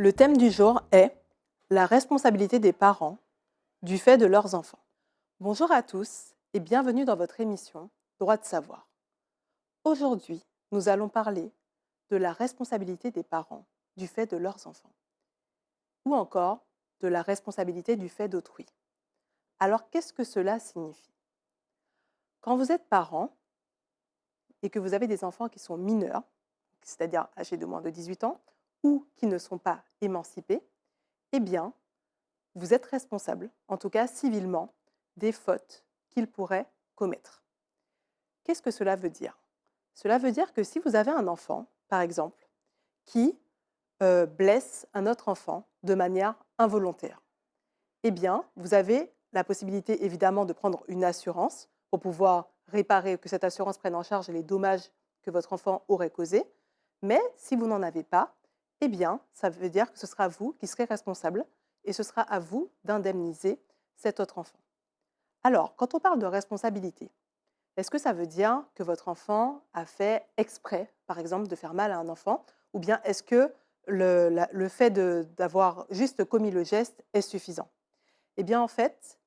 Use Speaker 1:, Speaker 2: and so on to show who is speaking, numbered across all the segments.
Speaker 1: Le thème du jour est la responsabilité des parents du fait de leurs enfants. Bonjour à tous et bienvenue dans votre émission Droit de savoir. Aujourd'hui, nous allons parler de la responsabilité des parents du fait de leurs enfants ou encore de la responsabilité du fait d'autrui. Alors, qu'est-ce que cela signifie? Quand vous êtes parent et que vous avez des enfants qui sont mineurs, c'est-à-dire âgés de moins de 18 ans, ou qui ne sont pas émancipés, eh bien, vous êtes responsable, en tout cas civilement, des fautes qu'ils pourraient commettre. Qu'est-ce que cela veut dire? Cela veut dire que si vous avez un enfant, par exemple, qui blesse un autre enfant de manière involontaire, eh bien, vous avez la possibilité évidemment de prendre une assurance pour pouvoir réparer, que cette assurance prenne en charge les dommages que votre enfant aurait causés. Mais si vous n'en avez pas, eh bien, ça veut dire que ce sera vous qui serez responsable et ce sera à vous d'indemniser cet autre enfant. Alors, quand on parle de responsabilité, est-ce que ça veut dire que votre enfant a fait exprès, par exemple, de faire mal à un enfant? Ou bien est-ce que le fait d'avoir juste commis le geste est suffisant? Eh bien, en fait,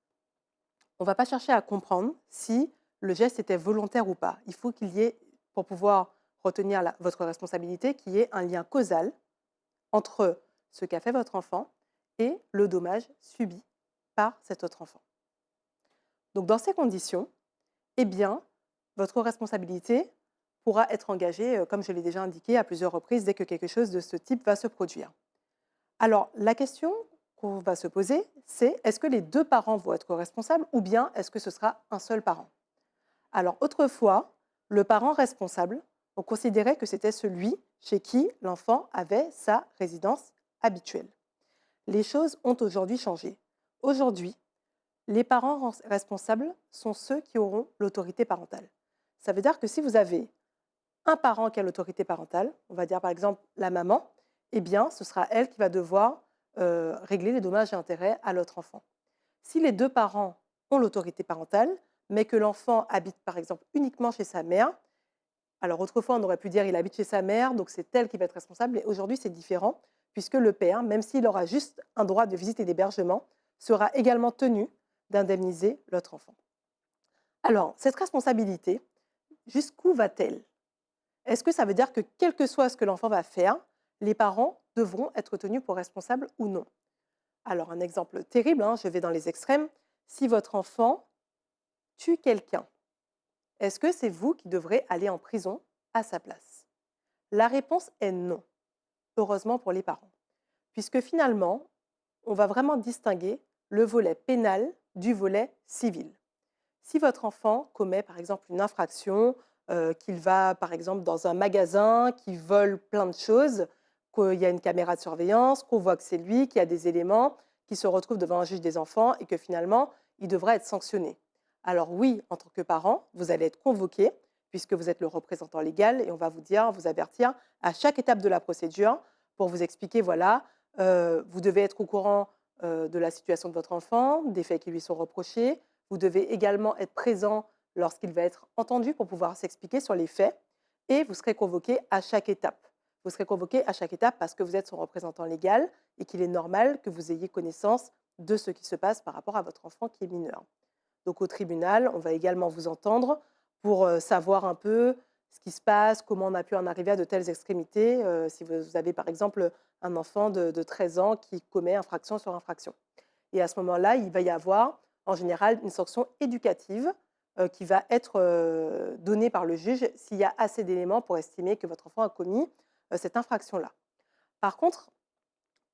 Speaker 1: on ne va pas chercher à comprendre si le geste était volontaire ou pas. Il faut qu'il y ait, pour pouvoir retenir votre responsabilité, qu'il y ait un lien causal entre ce qu'a fait votre enfant et le dommage subi par cet autre enfant. Donc, dans ces conditions, eh bien, votre responsabilité pourra être engagée, comme je l'ai déjà indiqué à plusieurs reprises, dès que quelque chose de ce type va se produire. Alors, la question qu'on va se poser, c'est est-ce que les deux parents vont être responsables ou bien est-ce que ce sera un seul parent? Alors, autrefois, le parent responsable, on considérait que c'était celui chez qui l'enfant avait sa résidence habituelle. Les choses ont aujourd'hui changé. Aujourd'hui, les parents responsables sont ceux qui auront l'autorité parentale. Ça veut dire que si vous avez un parent qui a l'autorité parentale, on va dire par exemple la maman, eh bien, ce sera elle qui va devoir régler les dommages et intérêts à l'autre enfant. Si les deux parents ont l'autorité parentale, mais que l'enfant habite par exemple uniquement chez sa mère, alors autrefois on aurait pu dire il habite chez sa mère, donc c'est elle qui va être responsable, mais aujourd'hui c'est différent, puisque le père, même s'il aura juste un droit de visite et d'hébergement, sera également tenu d'indemniser l'autre enfant. Alors, cette responsabilité, jusqu'où va-t-elle? Est-ce que ça veut dire que quel que soit ce que l'enfant va faire, les parents devront être tenus pour responsables ou non? Alors, un exemple terrible, je vais dans les extrêmes. Si votre enfant tue quelqu'un, est-ce que c'est vous qui devrez aller en prison à sa place? La réponse est non, heureusement pour les parents, puisque finalement, on va vraiment distinguer le volet pénal du volet civil. Si votre enfant commet par exemple une infraction, qu'il va par exemple dans un magasin, qu'il vole plein de choses, qu'il y a une caméra de surveillance, qu'on voit que c'est lui, qu'il y a des éléments, qu'il se retrouve devant un juge des enfants et que finalement, il devra être sanctionné. Alors oui, en tant que parent, vous allez être convoqué puisque vous êtes le représentant légal et on va vous dire, vous avertir à chaque étape de la procédure pour vous expliquer, voilà, vous devez être au courant de la situation de votre enfant, des faits qui lui sont reprochés. Vous devez également être présent lorsqu'il va être entendu pour pouvoir s'expliquer sur les faits et vous serez convoqué à chaque étape. Vous serez convoqué à chaque étape parce que vous êtes son représentant légal et qu'il est normal que vous ayez connaissance de ce qui se passe par rapport à votre enfant qui est mineur. Donc au tribunal, on va également vous entendre pour savoir un peu ce qui se passe, comment on a pu en arriver à de telles extrémités, si vous avez par exemple un enfant de 13 ans qui commet infraction sur infraction. Et à ce moment-là, il va y avoir en général une sanction éducative qui va être donnée par le juge s'il y a assez d'éléments pour estimer que votre enfant a commis cette infraction-là. Par contre,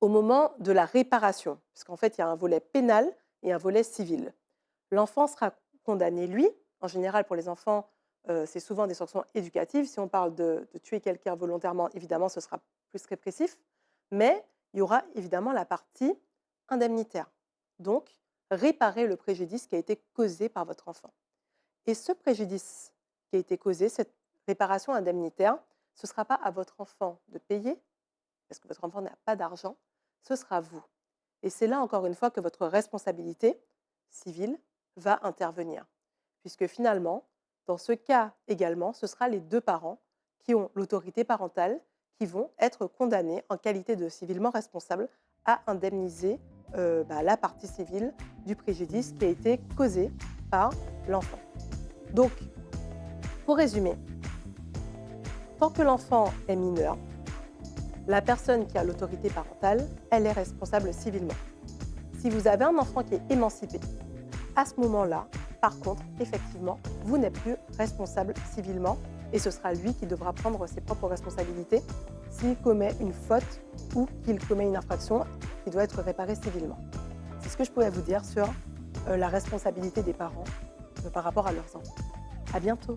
Speaker 1: au moment de la réparation, parce qu'en fait, il y a un volet pénal et un volet civil, l'enfant sera condamné, lui. En général, pour les enfants, c'est souvent des sanctions éducatives. Si on parle de tuer quelqu'un volontairement, évidemment, ce sera plus répressif. Mais il y aura évidemment la partie indemnitaire. Donc, réparer le préjudice qui a été causé par votre enfant. Et ce préjudice qui a été causé, cette réparation indemnitaire, ce ne sera pas à votre enfant de payer, parce que votre enfant n'a pas d'argent, ce sera vous. Et c'est là, encore une fois, que votre responsabilité civile va intervenir. Puisque finalement, dans ce cas également, ce sera les deux parents qui ont l'autorité parentale, qui vont être condamnés en qualité de civilement responsables à indemniser la partie civile du préjudice qui a été causé par l'enfant. Donc, pour résumer, tant que l'enfant est mineur, la personne qui a l'autorité parentale, elle est responsable civilement. Si vous avez un enfant qui est émancipé, à ce moment-là, par contre, effectivement, vous n'êtes plus responsable civilement et ce sera lui qui devra prendre ses propres responsabilités s'il commet une faute ou qu'il commet une infraction qui doit être réparée civilement. C'est ce que je pourrais vous dire sur la responsabilité des parents par rapport à leurs enfants. À bientôt.